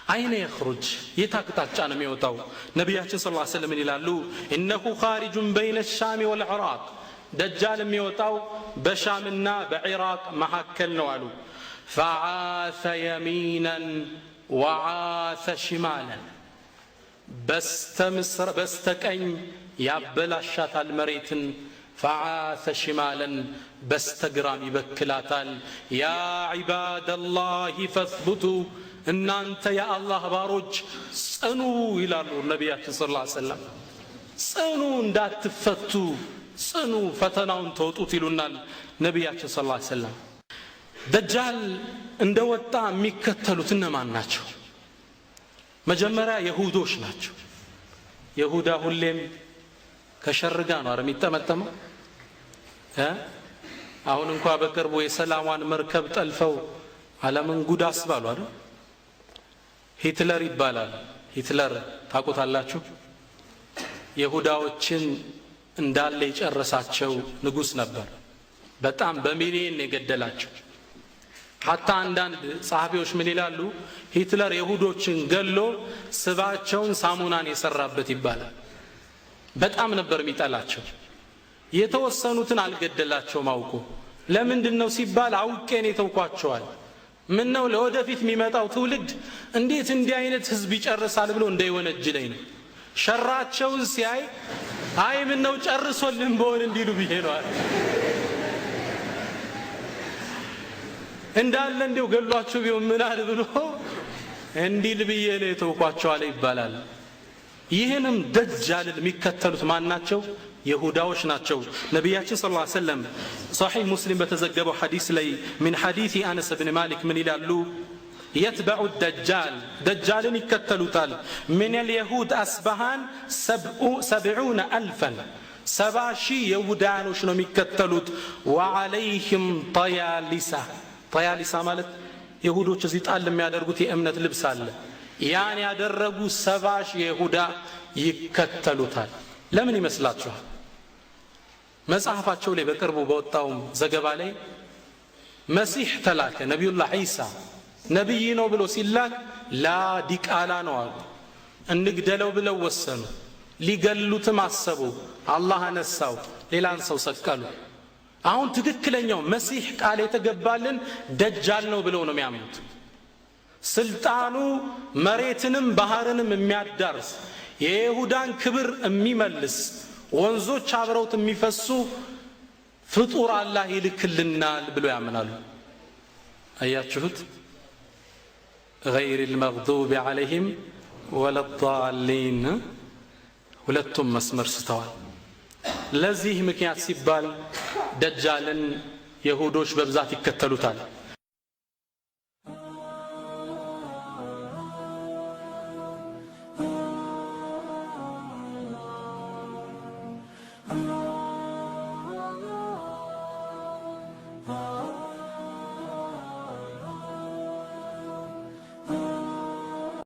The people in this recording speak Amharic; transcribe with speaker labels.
Speaker 1: አይነ يخرج የታቅጣጫ ነው የሚወጣው ነብያችን ሰለላሁ ዐለይሂ ወሰለም ይላሉ انه خارج بين الشام والعراق دجال የሚወጣው በሻምና በኢራቅ መካከል ነው አሉ فعاث يمينا وعاث شمالا በስተቀኝ ያበላሻታል መሬትን فعاث شمالا بستقرام يبكلاتال يا عباد الله فاثبتوا እናንተ የአላህ ባሮች ጽኑ ይላሉ ነብያችን ሰለላሁ ዐለይሂ ወሰለም ጽኑ እንዳትፈቱ ጽኑ ፈተናውን ተወጡት ይሉናል ነብያችን ሰለላሁ ዐለይሂ ወሰለም ደጃል እንደወጣ የሚከተሉት እነማን ናቸው መጀመሪያ ይሁዶች ናቸው ይሁዳ ሁሌም ከሸርጋ ነው አረ የሚጠመጠመው አሁን እንኳን በቅርቡ የሰላማን መርከብ ጠልፈው ዓለምን ጉድ አስባሉ አይደል ሂትለር ይባላል ሂትለር ታውቁታላችሁ ይሁዳዎችን እንዳለ የጨረሳቸው ንጉስ ነበር በጣም በሚሊዮን የገደላቸው حتى አንዳንድ ጸሐፊዎች ምን ይላሉ ሂትለር ይሁዶችን ገሎ ስባቸውን ሳሙናን የሰራበት ይባላል በጣም ነበር የሚጣላቸው የተወሰኑትን አልገደላቸውም አውቆ ለምንድነው ሲባል አውቄን የተውኳቸዋል ምን ነው ለወደፊት የሚመጣው ትውልድ እንዴት እንዲህ አይነት ህዝብ ይጨርሳል ብሎ እንዳይወነጅለኝ ነው ሸራቸውን ሲያይ አይ ምን ነው ጨርሶልን በሆነ እንዲሉ ቢሄዷል እንዳለ እንደው ገሏቸው ቢሆን ምን አለ ብሎ እንዲል ብዬ ነው የተውኳቸዋል ይባላል ይሄንም ደጃልን የሚከተሉት ማን ናቸው ይሁዳዎች ናቸው ነብያችን ሰለላሁ ዐለይሂ ወሰለም صحيح مسلم በተዘገበው ሐዲስ ላይ من حديث انس بن مالك ምን ይላሉ يتبع الدجال دجالن ይከተሉታል من اليهود اصبحان 70000 70,000 ይሁዳኖች ነው የሚከተሉት وعليهم طيالسة ማለት ይሁዶች እዚህ ጣል የሚያደርጉት የእምነት ልብስ አለ ያን ያደረጉ 70,000 ይሁዳ ይከተሉታል ለምን ይመስላችኋል መጽሐፋቸው ላይ በቅርቡ በወጣው ዘገባ ላይ መሲህ ተላከ ነብዩላህ ኢሳ ነብይ ነው ብሎ ሲላክ ላ ዲቃላ ነው አሉ እንግደለው ብለው ወሰኑ ሊገሉትም አሰቡ አላህ አነሳው ሌላን ሰው ሰቀሉ አሁን ትክክለኛው መሲህ ቃል የተገባልን ደጃል ነው ብለው ነው የሚያምኑት ስልጣኑ መሬትንም ባህርንም የሚያዳርስ የይሁዳን ክብር የሚመልስ ወንዞች አብረውት የሚፈሱ ፍጡር አላህ ይልክልናል ብሎ ያምናሉ አያችሁት غير المغضوب عليهم ولا الضالين ሁለቱም መስመር ስተዋል ለዚህ ምክንያት ሲባል ደጃልን ይሁዶች በብዛት ይከተሉታል